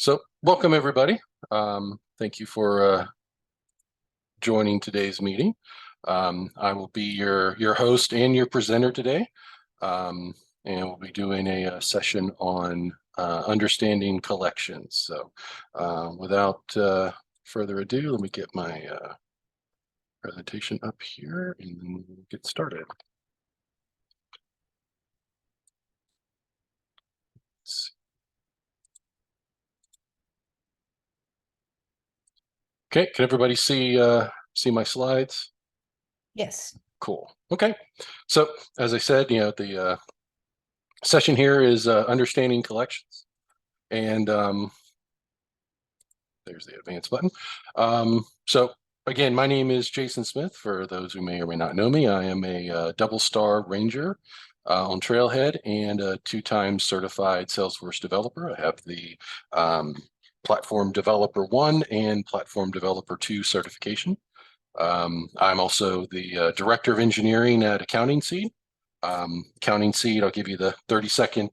So welcome everybody. Thank you for joining today's meeting. I will be your host and your presenter today. And we'll be doing a session on understanding collections. So without further ado, let me get my presentation up here and then we'll get started. Okay, can everybody see my slides? Yes. Cool. Okay. So as I said, the session here is understanding collections, and there's the advance button. So again, my name is Jason Smith. For those who may or may not know me, I am a double star ranger on Trailhead and a 2-time certified Salesforce developer. I have the Platform Developer 1 and Platform Developer 2 certification. I'm also the Director of Engineering at Accounting Seed. Accounting Seed, I'll give you the 30-second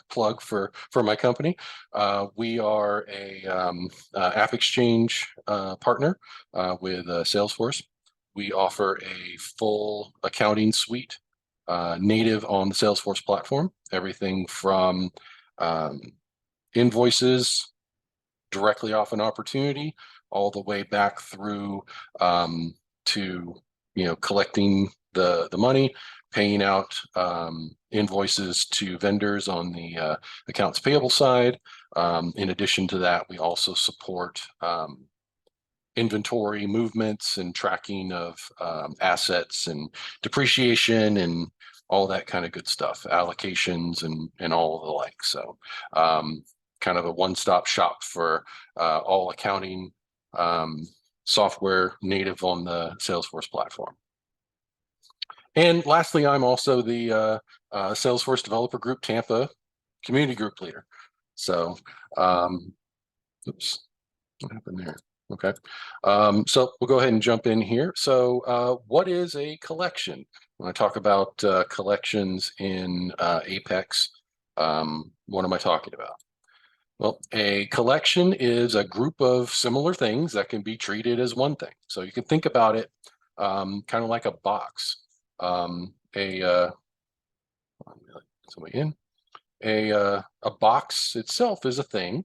plug for my company. We are a App Exchange partner with Salesforce. We offer a full accounting suite native on the Salesforce platform, everything from invoices directly off an opportunity all the way back through to collecting the money, paying out invoices to vendors on the accounts payable side. In addition to that, we also support inventory movements and tracking of assets and depreciation and all that kind of good stuff, allocations and all of the like. So kind of a one-stop shop for all accounting software native on the Salesforce platform. And lastly, I'm also the Salesforce Developer Group Tampa community group leader. So, oops, what happened there? Okay, so we'll go ahead and jump in here. So what is a collection? When I talk about collections in Apex, what am I talking about? Well, a collection is a group of similar things that can be treated as one thing. So you can think about it kind of like a box. A box itself is a thing,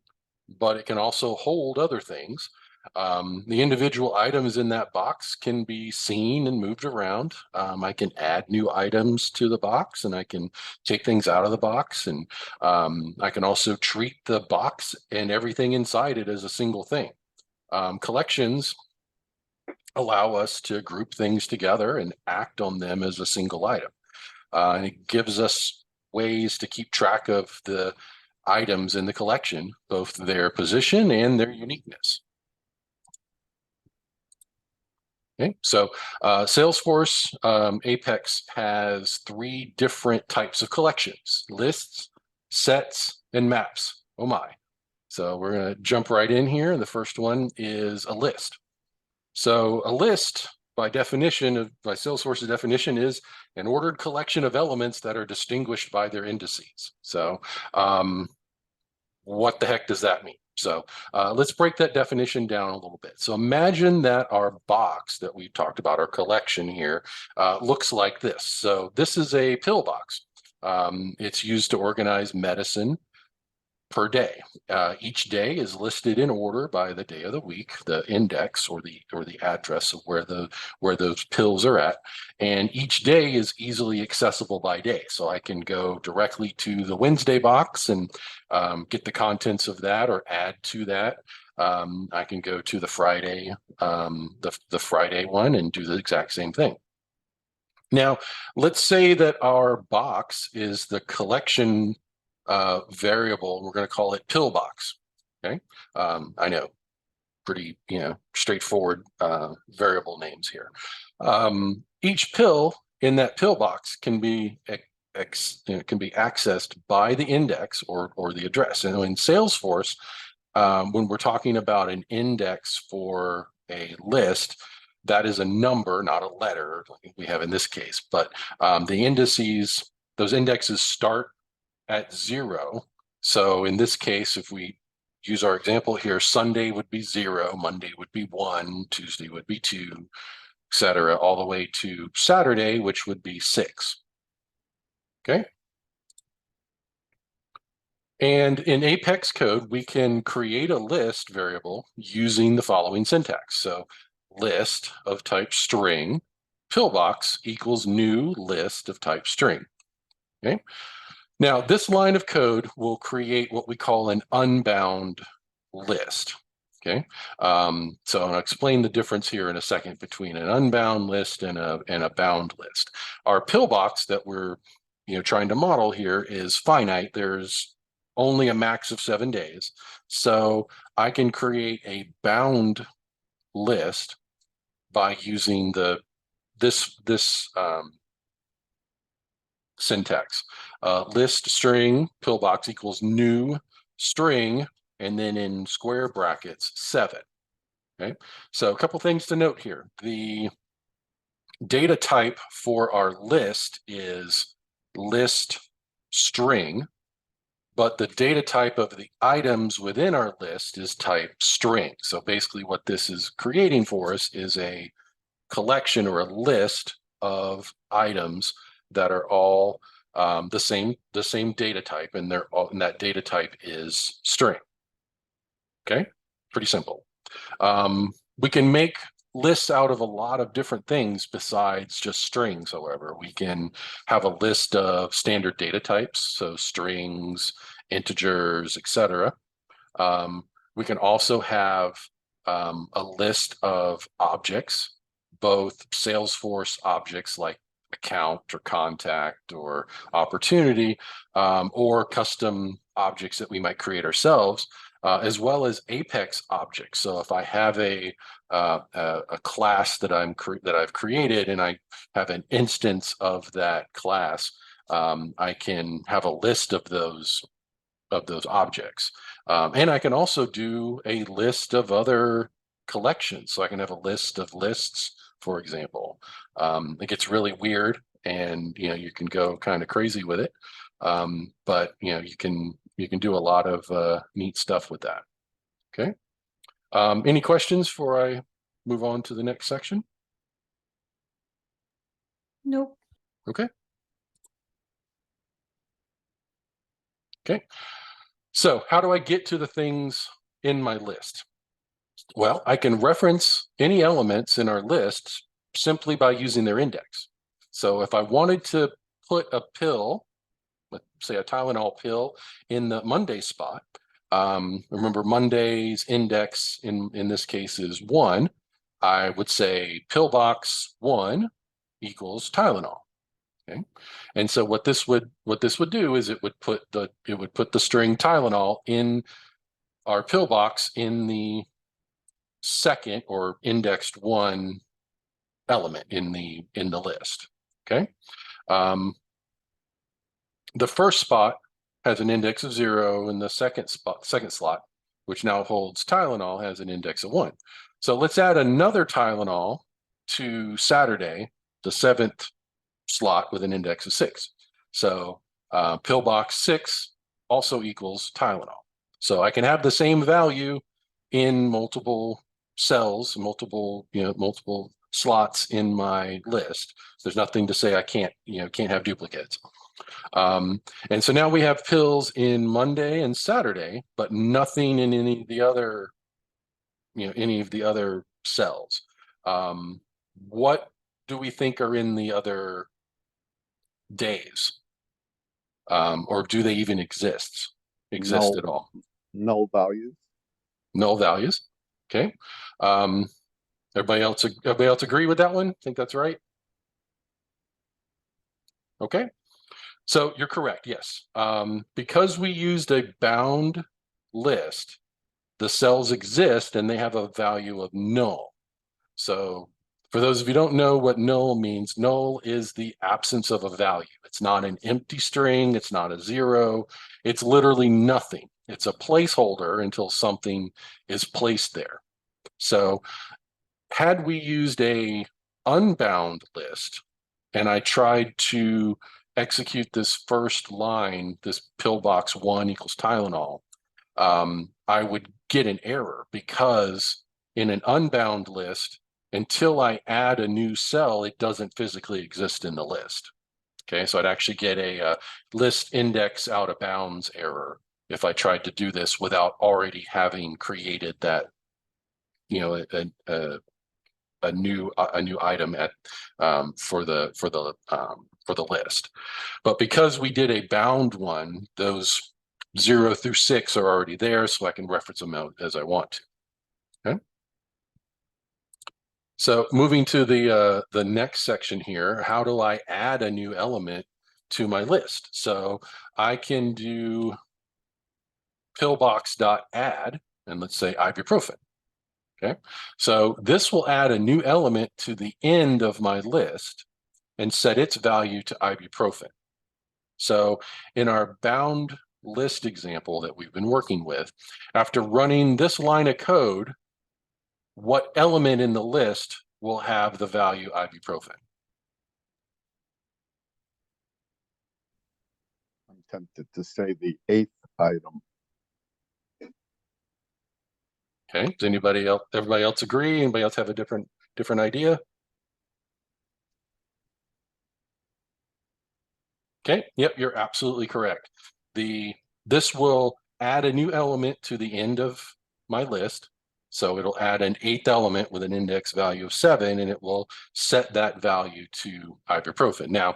but it can also hold other things. The individual items in that box can be seen and moved around. I can add new items to the box and I can take things out of the box, and I can also treat the box and everything inside it as a single thing. Collections allow us to group things together and act on them as a single item. And it gives us ways to keep track of the items in the collection, both their position and their uniqueness. Okay, so Salesforce Apex has 3 different types of collections: lists, sets, and maps. Oh my. So we're going to jump right in here. The first one is a list. So a list, by Salesforce's definition, is an ordered collection of elements that are distinguished by their indices. So what the heck does that mean? So let's break that definition down a little bit. So imagine that our box that we talked about, our collection here, looks like this. So this is a pill box. It's used to organize medicine per day. Each day is listed in order by the day of the week, the index or the address of where those pills are at, and each day is easily accessible by day. So I can go directly to the Wednesday box and get the contents of that or add to that. I can go to the Friday, the Friday one, and do the exact same thing. Now, let's say that our box is the collection variable. We're going to call it pillbox. Okay, I know, pretty straightforward variable names here. Each pill in that pillbox can be accessed by the index or the address. And in Salesforce, when we're talking about an index for a list, that is a number, not a letter like we have in this case. But the indices, those indexes start at 0. So in this case, if we use our example here, Sunday would be 0, Monday would be 1, Tuesday would be 2, etc., all the way to Saturday, which would be 6. Okay. And in Apex code, we can create a list variable using the following syntax. So list of type string, pillbox equals new list of type string. Okay. Now, this line of code will create what we call an unbound list. Okay. So I'll explain the difference here in a second between an unbound list and a bound list. Our pillbox that we're trying to model here is finite. There's only a max of 7 days. So I can create a bound list by using this syntax. List string pillbox equals new string, and then in square brackets 7. Okay, so a couple things to note here. The data type for our list is list string, but the data type of the items within our list is type string. So basically what this is creating for us is a collection or a list of items that are all the same data type, and that data type is string. Okay, pretty simple. We can make lists out of a lot of different things besides just strings. However, we can have a list of standard data types, so strings, integers, etc. We can also have a list of objects, both Salesforce objects like account or contact or opportunity, or custom objects that we might create ourselves, as well as Apex objects. So if I have a class that I've created and I have an instance of that class, I can have a list of those objects, and I can also do a list of other collections. So I can have a list of lists, for example. It gets really weird, and you can go kind of crazy with it, but you can do a lot of neat stuff with that. Okay. Any questions before I move on to the next section? Nope. Okay. Okay. So how do I get to the things in my list? Well, I can reference any elements in our list simply by using their index. So if I wanted to put a pill, let's say a Tylenol pill, in the Monday spot, remember Monday's index in this case is 1, I would say pillbox 1 equals Tylenol. Okay. And so what this would do is it would put the string Tylenol in our pillbox in the second or indexed 1 element in the list. Okay. The first spot has an index of 0, and the second slot, which now holds Tylenol, has an index of 1. So let's add another Tylenol to Saturday, the 7th slot, with an index of 6. So pillbox 6 also equals Tylenol. So I can have the same value in multiple cells, multiple slots in my list. There's nothing to say I can't have duplicates. And so now we have pills in Monday and Saturday, but nothing in any of the other cells. What do we think are in the other days? Or do they even exist at all? Null values. Null values. Okay. Everybody else agree with that one? Think that's right? Okay. So you're correct, yes. Because we used a bound list, the cells exist and they have a value of null. So for those of you who don't know what null means, null is the absence of a value. It's not an empty string, it's not a 0, it's literally nothing. It's a placeholder until something is placed there. So had we used a unbound list and I tried to execute this first line, this pillbox 1 equals Tylenol, I would get an error because in an unbound list, until I add a new cell, it doesn't physically exist in the list. Okay, so I'd actually get a list index out of bounds error if I tried to do this without already having created that, a new item at for the list. But because we did a bound one, those 0 through 6 are already there, so I can reference them out as I want to. Okay. So moving to the next section here, how do I add a new element to my list? So I can do pillbox.add, and let's say ibuprofen. Okay, so this will add a new element to the end of my list and set its value to ibuprofen. So in our bound list example that we've been working with, after running this line of code, what element in the list will have the value ibuprofen? I'm tempted to say the 8th item. Okay, does everybody else agree? Anybody else have a different idea? Okay, yep, you're absolutely correct. This will add a new element to the end of my list. So it'll add an 8th element with an index value of 7, and it will set that value to ibuprofen. Now,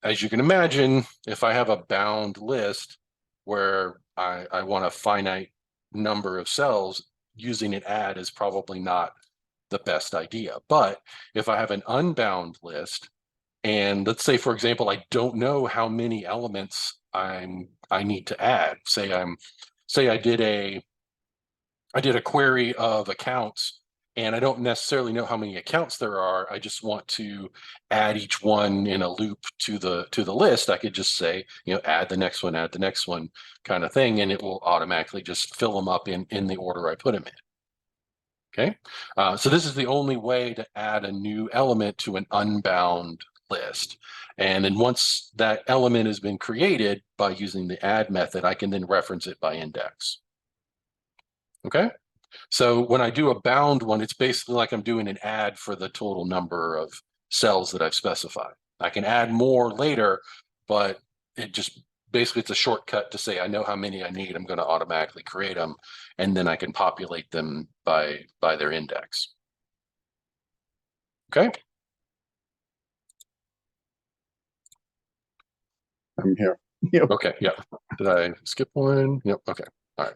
as you can imagine, if I have a bound list where I want a finite number of cells, using an add is probably not the best idea. But if I have an unbound list, and let's say, for example, I don't know how many elements I need to add. Say I did a query of accounts, and I don't necessarily know how many accounts there are. I just want to add each one in a loop to the list. I could just say, add the next one kind of thing, and it will automatically just fill them up in the order I put them in. Okay, so this is the only way to add a new element to an unbound list. And then once that element has been created by using the add method, I can then reference it by index. Okay, so when I do a bound one, it's basically like I'm doing an add for the total number of cells that I've specified. I can add more later, but it just basically it's a shortcut to say I know how many I need. I'm going to automatically create them, and then I can populate them by their index. Okay. I'm here. Yep. Okay. Yeah. Did I skip one? Yep. Okay. All right.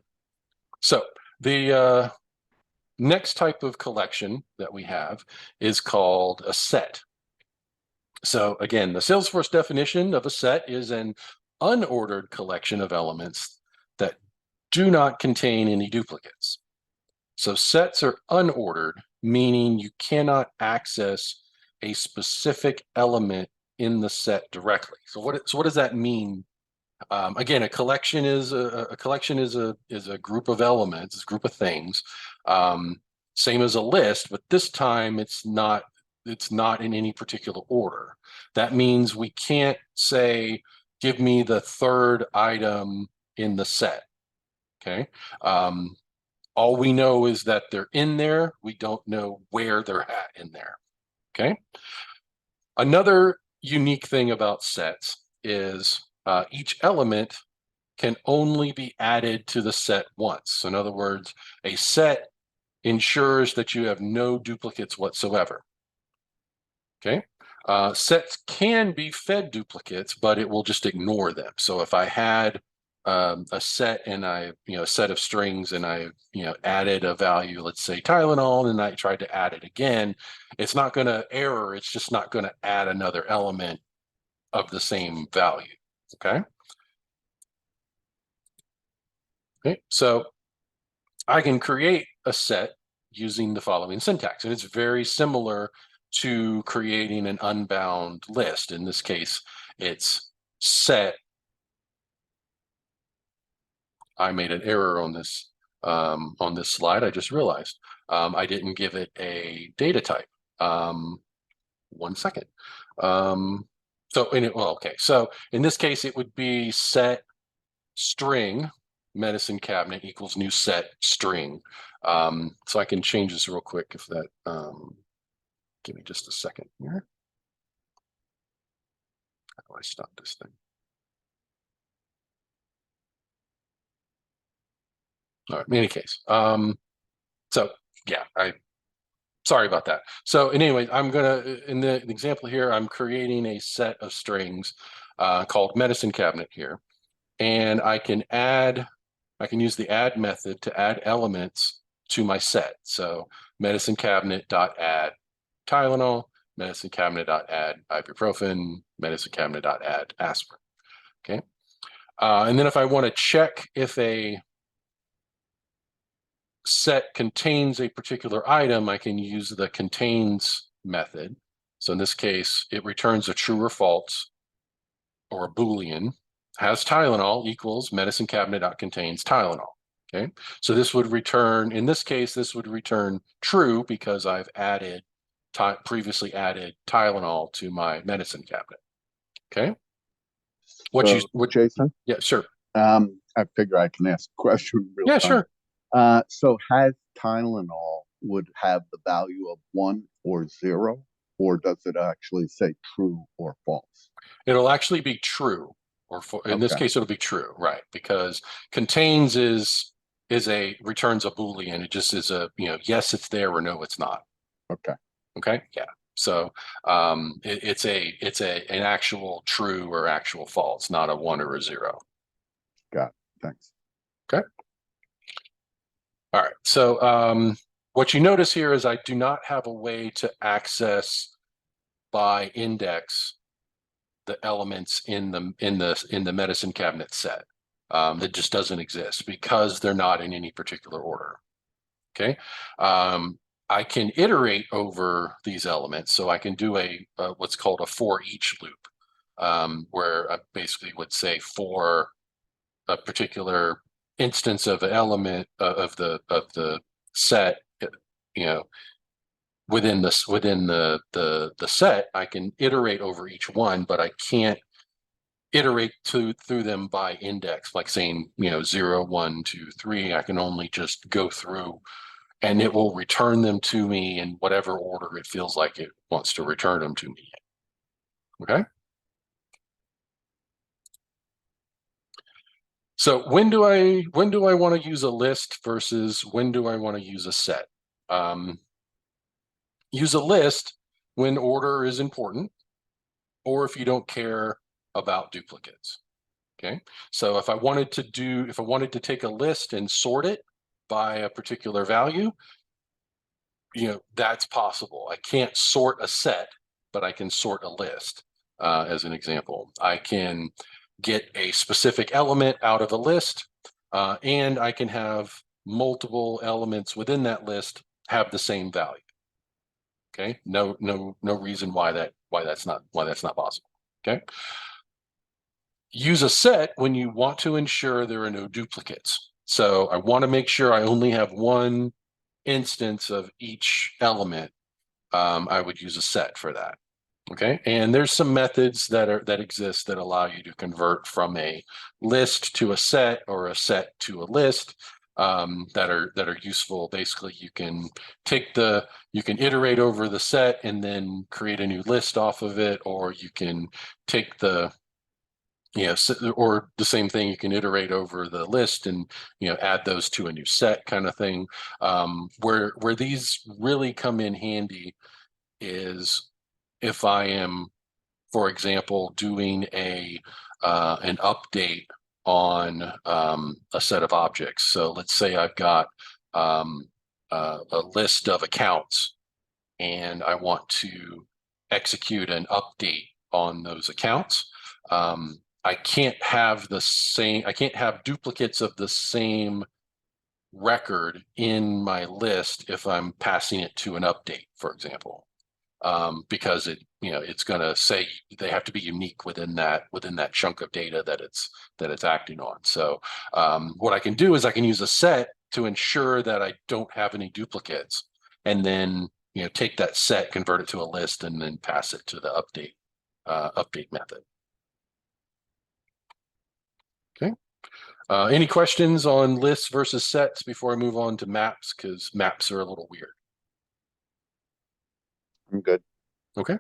So the next type of collection that we have is called a set. So again, the Salesforce definition of a set is an unordered collection of elements that do not contain any duplicates. So sets are unordered, meaning you cannot access a specific element in the set directly. So what does that mean? Again, a collection is a group of elements, it's a group of things. Same as a list, but this time it's not in any particular order. That means we can't say, give me the 3rd item in the set. Okay. All we know is that they're in there. We don't know where they're at in there. Okay. Another unique thing about sets is each element can only be added to the set once. So in other words, a set ensures that you have no duplicates whatsoever. Okay. Sets can be fed duplicates, but it will just ignore them. So if I had a set and a set of strings and I added a value, let's say Tylenol, and I tried to add it again, it's not going to error. It's just not going to add another element of the same value. Okay. Okay. So I can create a set using the following syntax, and it's very similar to creating an unbound list. In this case, it's set. I made an error on this slide. I just realized I didn't give it a data type. 1 second. So in this case, it would be set string, medicine cabinet equals new set string. So I can change this real quick if that, give me just a second here. How do I stop this thing? All right, in any case, so yeah, sorry about that. So anyway, I'm gonna, in the example here, I'm creating a set of strings called medicine cabinet here. And I can use the add method to add elements to my set. So medicine cabinet dot add Tylenol, medicine cabinet dot add ibuprofen, medicine cabinet dot add aspirin. Okay. And then if I want to check if a set contains a particular item, I can use the contains method. So in this case, it returns a true or false or a Boolean. Has Tylenol equals medicine cabinet dot contains Tylenol. Okay, so this would return, in this case, this would return true because I've previously added Tylenol to my medicine cabinet. Okay, Jason, yeah, sure. I figure I can ask a question real Yeah, time. sure. So has Tylenol would have the value of 1 or 0, or does it actually say true or false? It'll actually be true, or in this Okay. case, it'll be true, right? Because contains returns a Boolean. It just is a, yes, it's there, or no, it's not. Okay. Okay. Yeah. So it's an actual true or actual false, not a 1 or a 0. Got it. Thanks. Okay. All right. So what you notice here is I do not have a way to access by index the elements in the medicine cabinet set. That just doesn't exist because they're not in any particular order. Okay. I can iterate over these elements. So I can do what's called a for each loop, where I basically would say for a particular instance of an element of the set, within the set, I can iterate over each one, but I can't iterate through them by index, like saying 0, 1, 2, 3. I can only just go through and it will return them to me in whatever order it feels like it wants to return them to me. Okay. So when do I want to use a list versus when do I want to use a set? Use a list when order is important, or if you don't care about duplicates. Okay. So if I wanted to take a list and sort it by a particular value, that's possible. I can't sort a set, but I can sort a list. As an example, I can get a specific element out of a list, and I can have multiple elements within that list have the same value. Okay, no reason why that's not possible. Okay. Use a set when you want to ensure there are no duplicates. So I want to make sure I only have one instance of each element. I would use a set for that. Okay, and there's some methods that exist that allow you to convert from a list to a set or a set to a list, that are useful. Basically, you can iterate over the set and then create a new list off of it, or you can take or the same thing, you can iterate over the list and add those to a new set, kind of thing. Where these really come in handy is if I am, for example, doing an update on a set of objects. So let's say I've got a list of accounts and I want to execute an update on those accounts. I can't have duplicates of the same record in my list if I'm passing it to an update, for example, because it's going to say they have to be unique within that chunk of data that it's acting on. So what I can do is I can use a set to ensure that I don't have any duplicates, and then take that set, convert it to a list, and then pass it to the update method. Okay. Any questions on lists versus sets before I move on to maps? Because maps are a little weird. I'm good. Okay.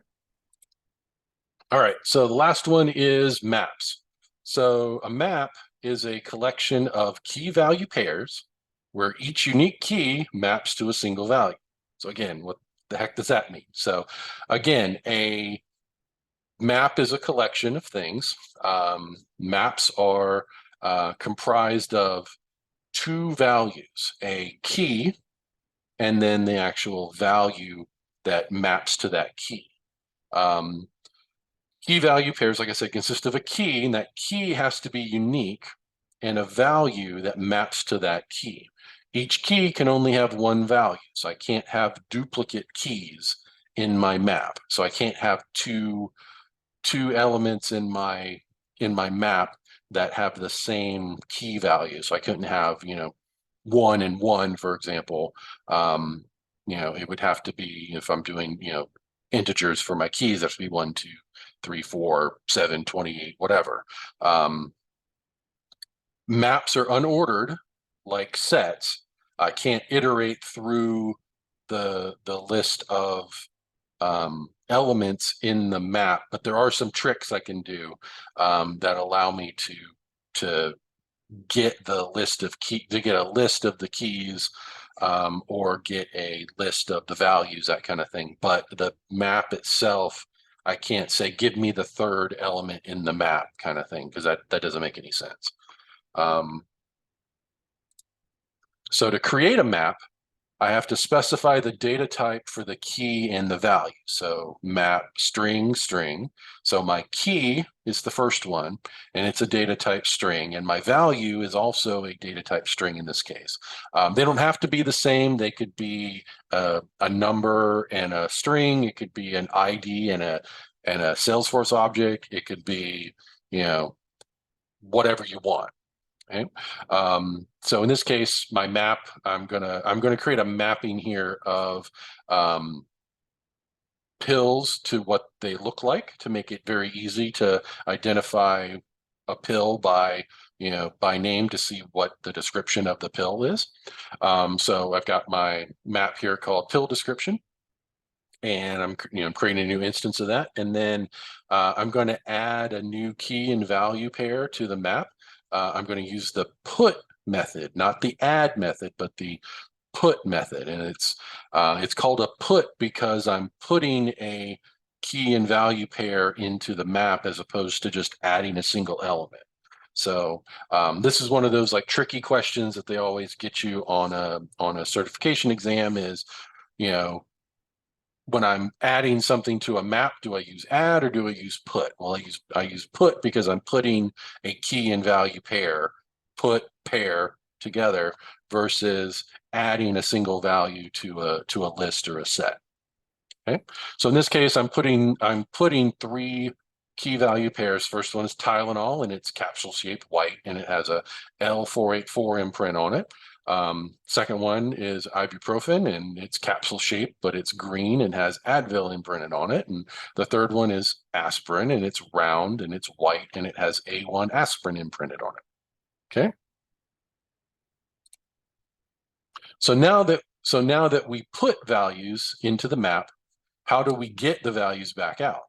All right. So the last one is maps. So a map is a collection of key value pairs where each unique key maps to a single value. So again, what the heck does that mean? So again, a map is a collection of things. Maps are comprised of two values, a key and then the actual value that maps to that key. Key value pairs, like I said, consist of a key, and that key has to be unique and a value that maps to that key. Each key can only have one value, so I can't have duplicate keys in my map. So I can't have two elements in my map that have the same key value. So I couldn't have, 1 and 1, for example. It would have to be, if I'm doing, integers for my keys, that has to be 1, 2, 3, 4, 7, 28, whatever. Maps are unordered, like sets. I can't iterate through the list of elements in the map, but there are some tricks I can do that allow me to get the list of get a list of the keys, or get a list of the values, that kind of thing. But the map itself, I can't say give me the third element in the map kind of thing, because that doesn't make any sense. So to create a map, I have to specify the data type for the key and the value. So map string. So my key is the first one, and it's a data type string, and my value is also a data type string in this case. They don't have to be the same. They could be a number and a string. It could be an ID and a Salesforce object. It could be, whatever you want. Okay. So in this case, my map, I'm gonna create a mapping here of pills to what they look like to make it very easy to identify a pill by name to see what the description of the pill is. So I've got my map here called pill description, and I'm creating a new instance of that, and then I'm going to add a new key and value pair to the map. I'm going to use the put method, not the add method, but the put method, and it's called a put because I'm putting a key and value pair into the map as opposed to just adding a single element. So this is one of those like tricky questions that they always get you on a certification exam is, when I'm adding something to a map, do I use add or do I use put? Well, I use put because I'm putting a key and value pair, put pair together versus adding a single value to a list or a set. Okay. So in this case, I'm putting three key value pairs. First one is Tylenol, and it's capsule shaped white, and it has a L484 imprint on it. Second one is ibuprofen, and it's capsule shaped, but it's green and has Advil imprinted on it. And the third one is aspirin, and it's round and it's white, and it has A1 aspirin imprinted on it. Okay. So now that we put values into the map, how do we get the values back out?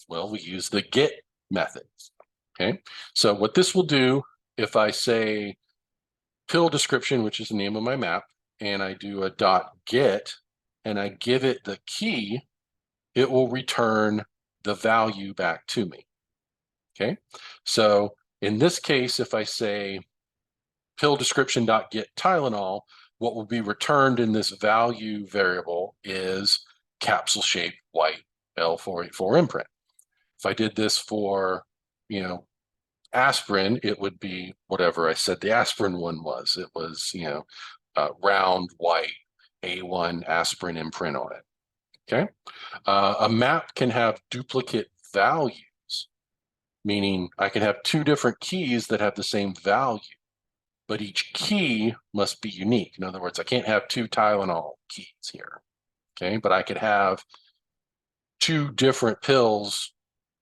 Well, we use the get method. Okay. So what this will do, if I say pill description, which is the name of my map, and I do a dot get, and I give it the key, it will return the value back to me. Okay. So in this case, if I say pill description dot get Tylenol, what will be returned in this value variable is capsule shaped white L484 imprint. If I did this for, aspirin, it would be whatever I said the aspirin one was. It was, round white A1 aspirin imprint on it. Okay. A map can have duplicate values, meaning I can have two different keys that have the same value, but each key must be unique. In other words, I can't have two Tylenol keys here. Okay. But I could have two different pills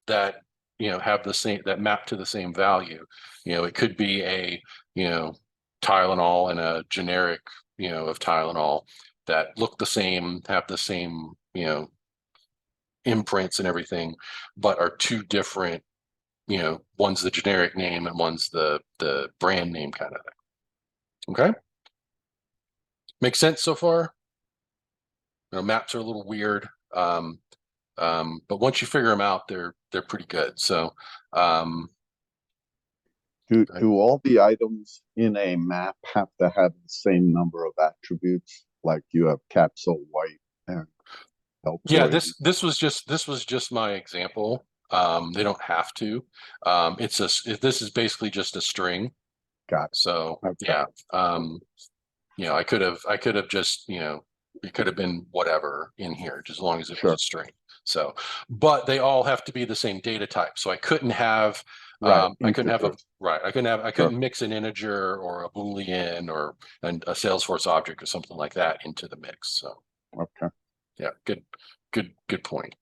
that have the same, that map to the same value. It could be a, Tylenol and a generic, of Tylenol that look the same, have the same, imprints and everything, but are two different, one's the generic name and one's the brand name kind of thing. Okay. Make sense so far? Maps are a little weird. But once you figure them out, they're pretty good. So, Do all the items in a map have to have the same number of attributes? Like you have capsule white and yeah, deltoid. this was just my example. They don't have to. This is basically just a string. Got So it. Okay. yeah, I could have just, it could have been whatever in here, just as long as it was Sure. a string. So, but they all have to be the same data type. So I couldn't have, Right. I couldn't have Integers. I Sure. couldn't mix an integer or a Boolean or a Salesforce object or something like that into the mix. So Okay. yeah, good point.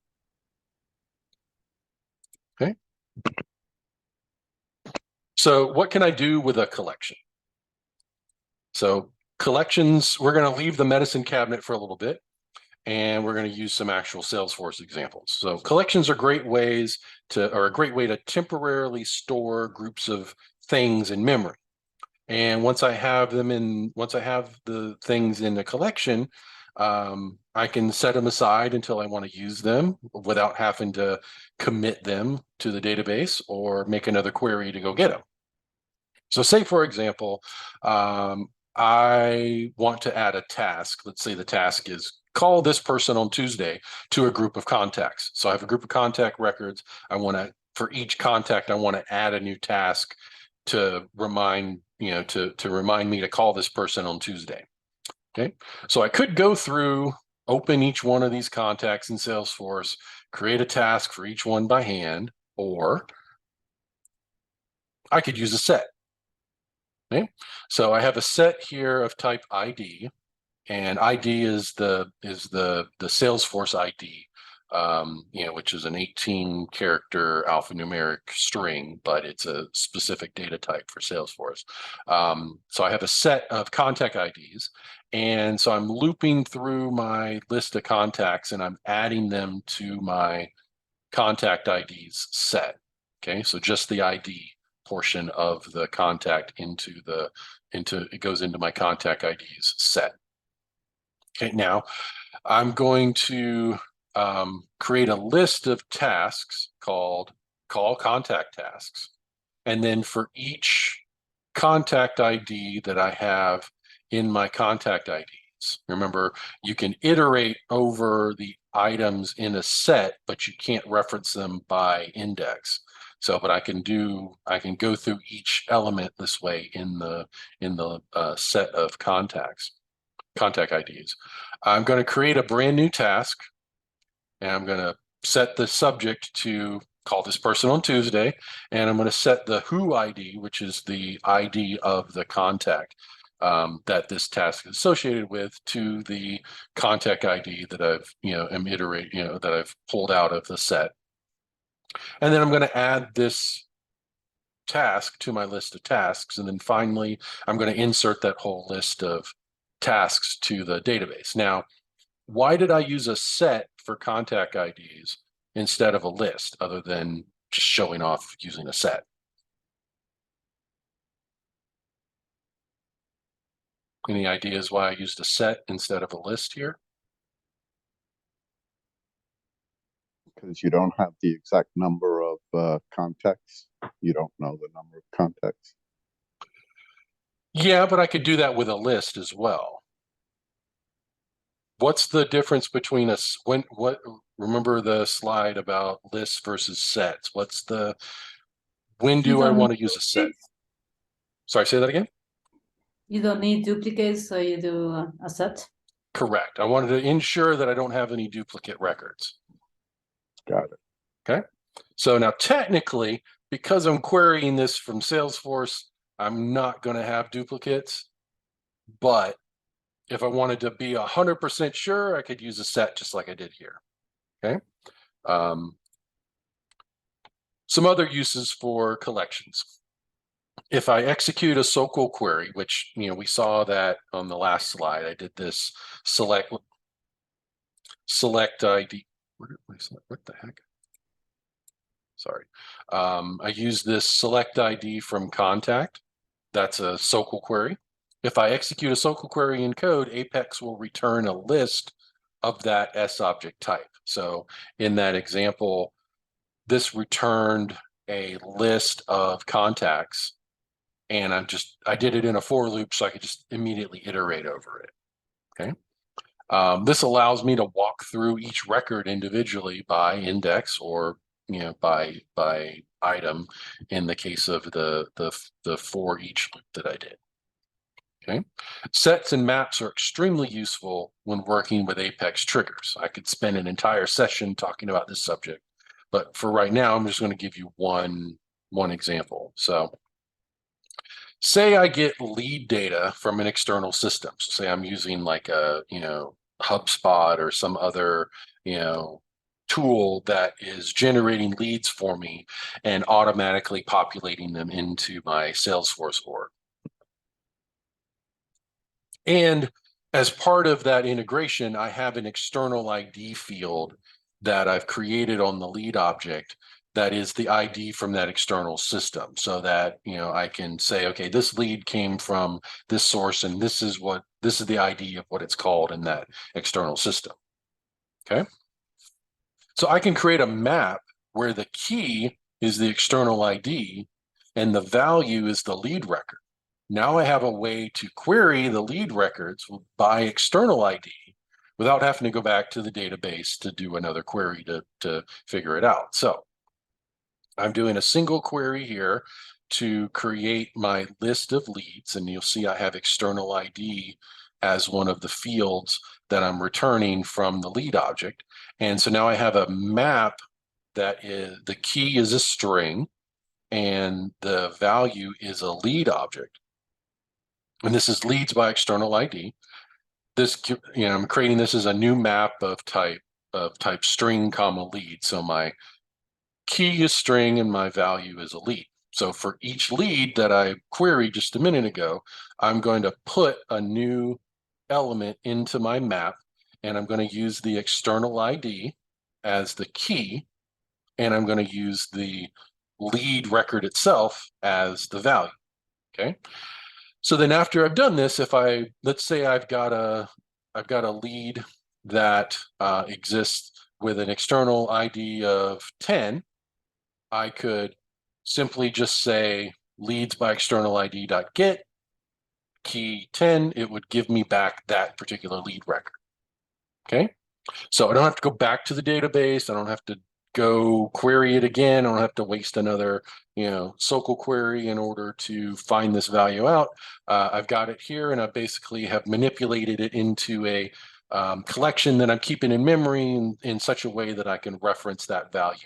Okay. So what can I do with a collection? So collections, we're going to leave the medicine cabinet for a little bit, and we're going to use some actual Salesforce examples. So collections are great ways or a great way to temporarily store groups of things in memory. And once I have the things in the collection, I can set them aside until I want to use them without having to commit them to the database or make another query to go get them. So say, for example, I want to add a task. Let's say the task is call this person on Tuesday to a group of contacts. So I have a group of contact records. For each contact, I want to add a new task to remind, to remind me to call this person on Tuesday. Okay. So I could go through, open each one of these contacts in Salesforce, create a task for each one by hand, or I could use a set. Okay. So I have a set here of type ID, and ID is the Salesforce ID, which is an 18-character alphanumeric string, but it's a specific data type for Salesforce. So I have a set of contact IDs, and so I'm looping through my list of contacts, and I'm adding them to my contact IDs set. Okay, so just the ID portion of the contact it goes into my contact IDs set. Okay, now I'm going to create a list of tasks called call contact tasks. And then for each contact ID that I have in my contact IDs, remember, you can iterate over the items in a set, but you can't reference them by index. So, but I can go through each element this way in the set of contact IDs. I'm going to create a brand new task, and I'm going to set the subject to call this person on Tuesday, and I'm going to set the who ID, which is the ID of the contact that this task is associated with, to the contact ID that I've that I've pulled out of the set. And then I'm going to add this task to my list of tasks, and then finally I'm going to insert that whole list of tasks to the database. Now, why did I use a set for contact IDs instead of a list, other than just showing off using a set? Any ideas why I used a set instead of a list here? Because you don't have the exact number of contacts. You don't know the number of contacts. Yeah, but I could do that with a list as well. What's the difference between remember the slide about lists versus sets? When You do I don't want need to use a set? duplicates. Sorry, say that again? You don't need duplicates, so you do a set. Correct. I wanted to ensure that I don't have any duplicate records. Got it. Okay. So now technically, because I'm querying this from Salesforce, I'm not going to have duplicates. But if I wanted to be 100% sure, I could use a set just like I did here. Okay. Some other uses for collections. If I execute a SOQL query, which, we saw that on the last slide, I did this select ID. What the heck? Sorry. I use this select ID from contact. That's a SOQL query. If I execute a SOQL query in code, Apex will return a list of that S object type. So in that example, this returned a list of contacts, and I did it in a for loop so I could just immediately iterate over it. Okay. This allows me to walk through each record individually by index or by item in the case of the for each loop that I did. Okay. Sets and maps are extremely useful when working with Apex triggers. I could spend an entire session talking about this subject, but for right now, I'm just going to give you one example. So say I get lead data from an external system. So say I'm using like a, HubSpot or some other, tool that is generating leads for me and automatically populating them into my Salesforce org. And as part of that integration, I have an external ID field that I've created on the lead object that is the ID from that external system, so that I can say, okay, this lead came from this source, and this is the ID of what it's called in that external system. Okay, so I can create a map where the key is the external ID and the value is the lead record. Now I have a way to query the lead records by external ID without having to go back to the database to do another query to figure it out. So I'm doing a single query here to create my list of leads, and you'll see I have external ID as one of the fields that I'm returning from the lead object. And so now I have a map that is, the key is a string and the value is a lead object. And this is leads by external ID. This, I'm creating this as a new map of type string comma lead. So my key is string and my value is a lead. So for each lead that I queried just a minute ago, I'm going to put a new element into my map, and I'm going to use the external ID as the key, and I'm going to use the lead record itself as the value. Okay. So then after I've done this, let's say I've got a lead that exists with an external ID of 10, I could simply just say leads by external ID dot get key 10. It would give me back that particular lead record. Okay. So I don't have to go back to the database. I don't have to go query it again. I don't have to waste another, SOQL query in order to find this value out. I've got it here, and I basically have manipulated it into a collection that I'm keeping in memory in such a way that I can reference that value.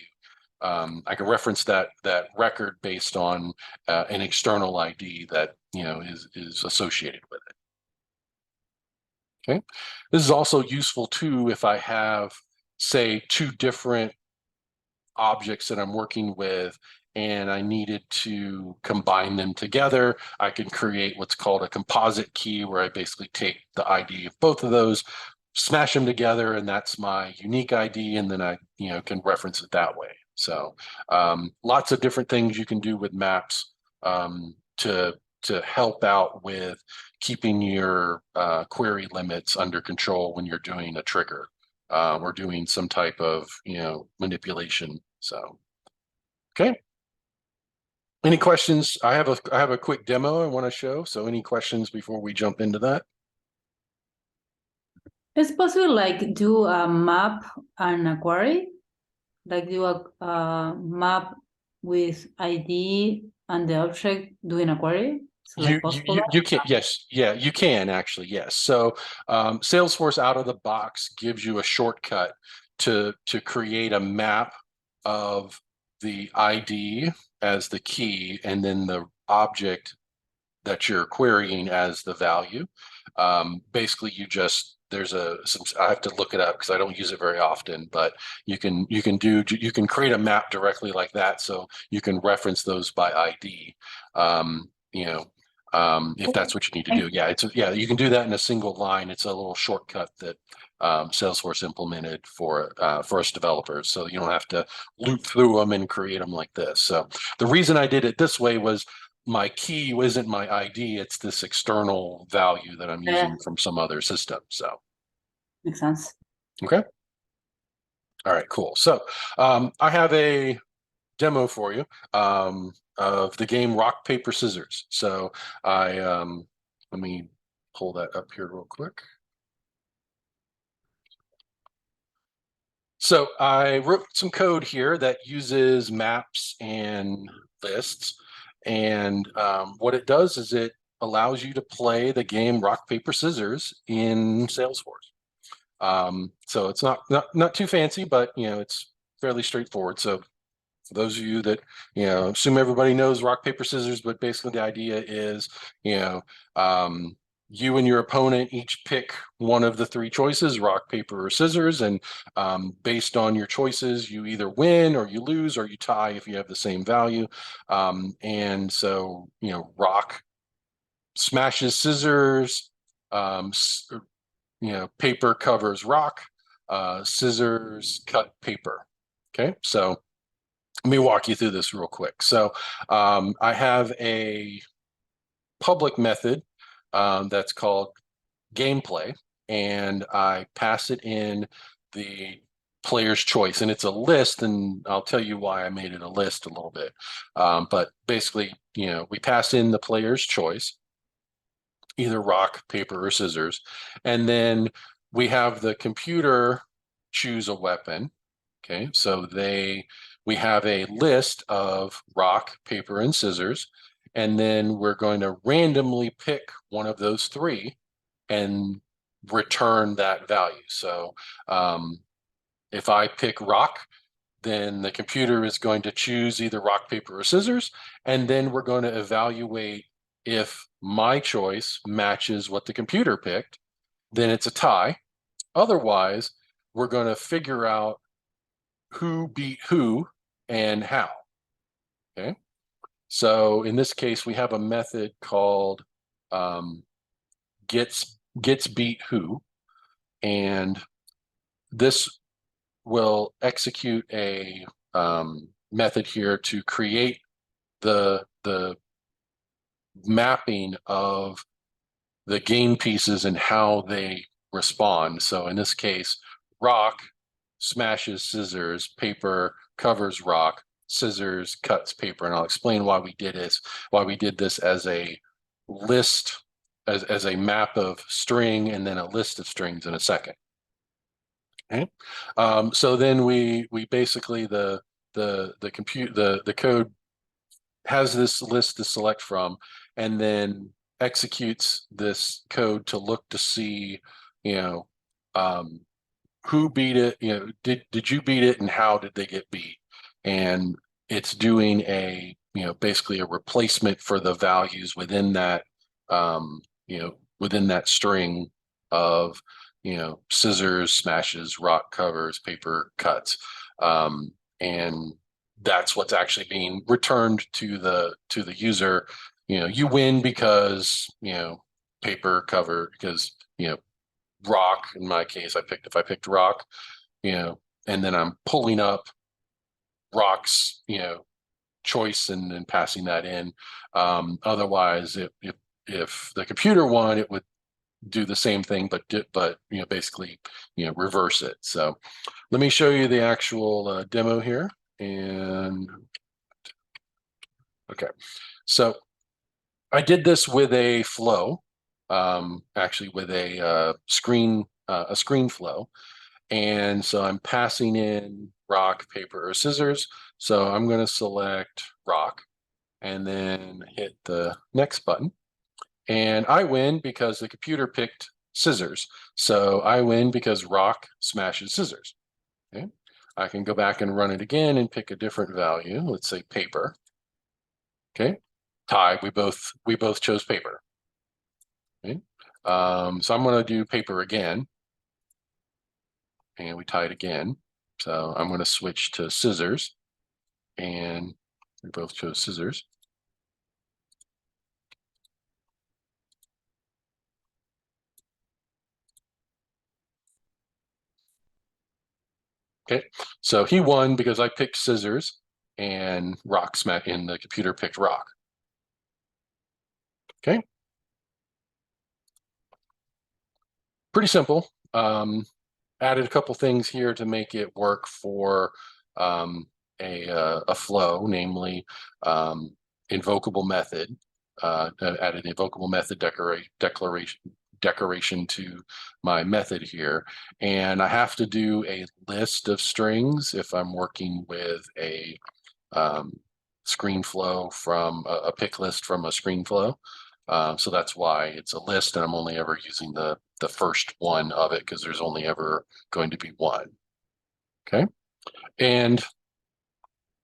I can reference that record based on an external ID that is associated with it. Okay, this is also useful too if I have, say, two different objects that I'm working with and I needed to combine them together. I can create what's called a composite key, where I basically take the ID of both of those, smash them together, and that's my unique ID, and then I can reference it that way. So lots of different things you can do with maps to help out with keeping your query limits under control when you're doing a trigger or doing some type of manipulation. So okay, any questions? I have a quick demo I want to show, so any questions before we jump into that? It's possible like do a map and a query, like do a map with ID and the object doing a query. So like You can, yes, yeah, you can actually, yes. So Salesforce out of the box gives you a shortcut to create a map of the ID as the key and then the object that you're querying as the value. Basically, you just I have to look it up because I don't use it very often, but you can create a map directly like that, so you can reference those by ID. If that's what you need to do. Yeah, you can do that in a single line. It's a little shortcut that Salesforce implemented for us developers, so you don't have to loop through them and create them like this. So the reason I did it this way was my key isn't my ID, it's this external value that I'm using from some other system. So Makes sense. okay. All right, cool. So I have a demo for you of the game Rock, Paper, Scissors. So let me pull that up here real quick. So I wrote some code here that uses maps and lists. And what it does is it allows you to play the game Rock, Paper, Scissors in Salesforce. So it's not too fancy, but it's fairly straightforward. So for those of you that, assume everybody knows rock, paper, scissors, but basically the idea is, you and your opponent each pick one of the three choices, rock, paper, or scissors. And based on your choices, you either win or you lose or you tie if you have the same value. And so, rock smashes scissors, paper covers rock, scissors cut paper. Okay, so let me walk you through this real quick. So I have a public method that's called gameplay, and I pass it in the player's choice, and it's a list, and I'll tell you why I made it a list a little bit. But basically, we pass in the player's choice, either rock, paper, or scissors, and then we have the computer choose a weapon. Okay, so we have a list of rock, paper, and scissors, and then we're going to randomly pick one of those three and return that value. So if I pick rock, then the computer is going to choose either rock, paper, or scissors, and then we're going to evaluate if my choice matches what the computer picked, then it's a tie. Otherwise, we're going to figure out who beat who and how. Okay. So in this case, we have a method called gets beat who, and this will execute a method here to create the mapping of the game pieces and how they respond. So in this case, rock smashes scissors, paper covers rock, scissors cuts paper. And I'll explain why we did this as a list, as a map of string and then a list of strings in a second. Okay. So then we basically the code has this list to select from, and then executes this code to look to see, who beat it, did you beat it and how did they get beat? And it's doing basically a replacement for the values within that, within that string of, scissors, smashes, rock covers, paper cuts. And that's what's actually being returned to the user. You win because, paper cover, because, rock, in my case, if I picked rock, and then I'm pulling up rock's, choice and passing that in. Otherwise, if the computer won, it would do the same thing, but basically, reverse it. So let me show you the actual demo here. And okay, so I did this with a flow, actually with a screen flow. And so I'm passing in rock, paper, or scissors. So I'm going to select rock and then hit the next button. And I win because the computer picked scissors. So I win because rock smashes scissors. Okay. I can go back and run it again and pick a different value. Let's say paper. Okay. Tie. We both chose paper. Okay. So I'm going to do paper again. and we tie it again. So I'm going to switch to scissors, and we both chose scissors. Okay, so he won because I picked scissors and rock smack, and the computer picked rock. Okay. Pretty simple. Added a couple things here to make it work for a flow, namely invocable method. Added invocable method decoration to my method here, and I have to do a list of strings if I'm working with a screen flow from a pick list from a screen flow. So that's why it's a list, and I'm only ever using the first one of it because there's only ever going to be one. Okay, and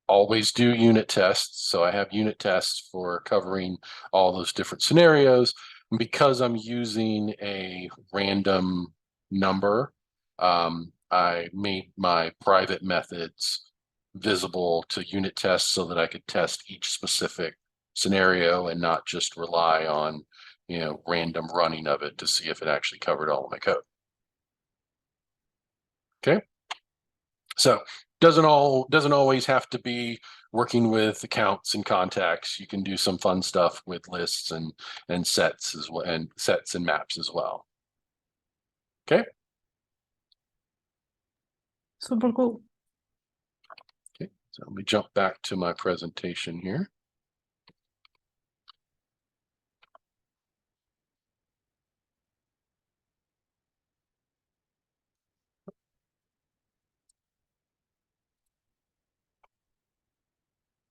always do unit tests. So I have unit tests for covering all those different scenarios. And because I'm using a random number, I made my private methods visible to unit tests so that I could test each specific scenario and not just rely on, random running of it to see if it actually covered all of my code. Okay. So doesn't always have to be working with accounts and contacts. You can do some fun stuff with lists and sets as well, and sets and maps as well. Okay. Super cool. Okay, so let me jump back to my presentation here.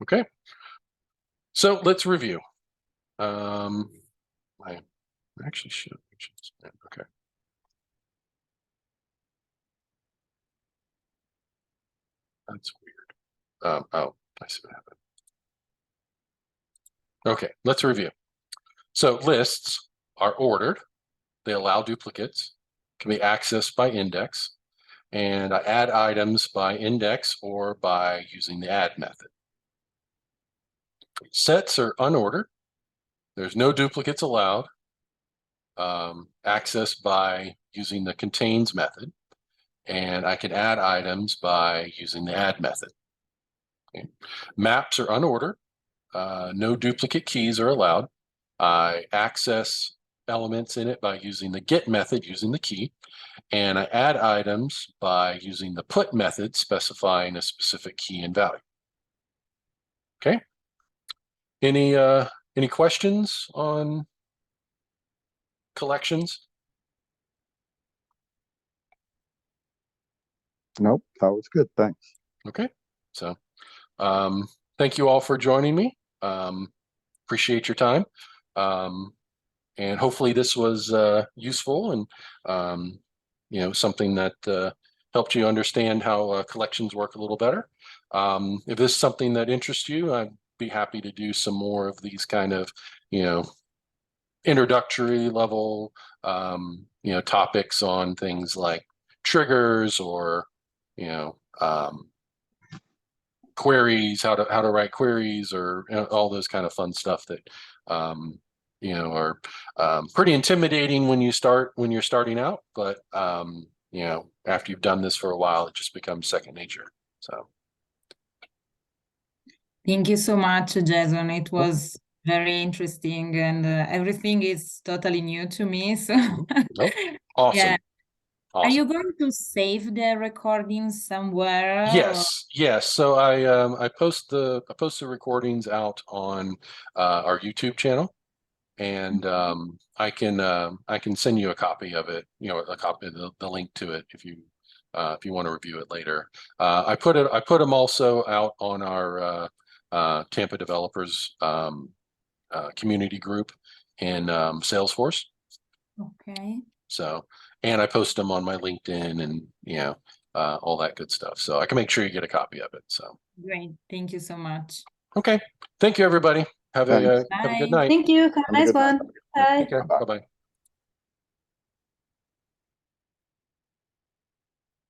Okay, so let's review. I actually should. Okay. That's weird. Oh, I see what happened. Okay, let's review. So lists are ordered. They allow duplicates, can be accessed by index, and I add items by index or by using the add method. Sets are unordered. There's no duplicates allowed. Access by using the contains method, and I can add items by using the add method. Okay. Maps are unordered. No duplicate keys are allowed. I access elements in it by using the get method using the key, and I add items by using the put method specifying a specific key and value. Okay. Any questions on collections? Nope, that was good. Thanks. Okay. So thank you all for joining me. Appreciate your time. And hopefully this was useful and something that helped you understand how collections work a little better. If this is something that interests you, I'd be happy to do some more of these kind of introductory level topics on things like triggers or queries, how to write queries, or all those kind of fun stuff that are pretty intimidating when you're starting out, but after you've done this for a while, it just becomes second nature. So Thank you so much, Jason. It was very interesting, and everything is totally new to me. So nope. Awesome. yeah. Awesome. Are you going to save the recording somewhere? Yes, yes. So I post the recordings out on our YouTube channel, and I can send you a copy of it. A copy of the link to it if you want to review it later. I put them also out on our Tampa Developers community group in Salesforce. Okay. So, and I post them on my LinkedIn and all that good stuff. So I can make sure you get a copy of it. So Great. Thank you so much. okay. Thank you, everybody. Have a good night. Thank you. Have a nice one. Bye. Take care. Bye-bye.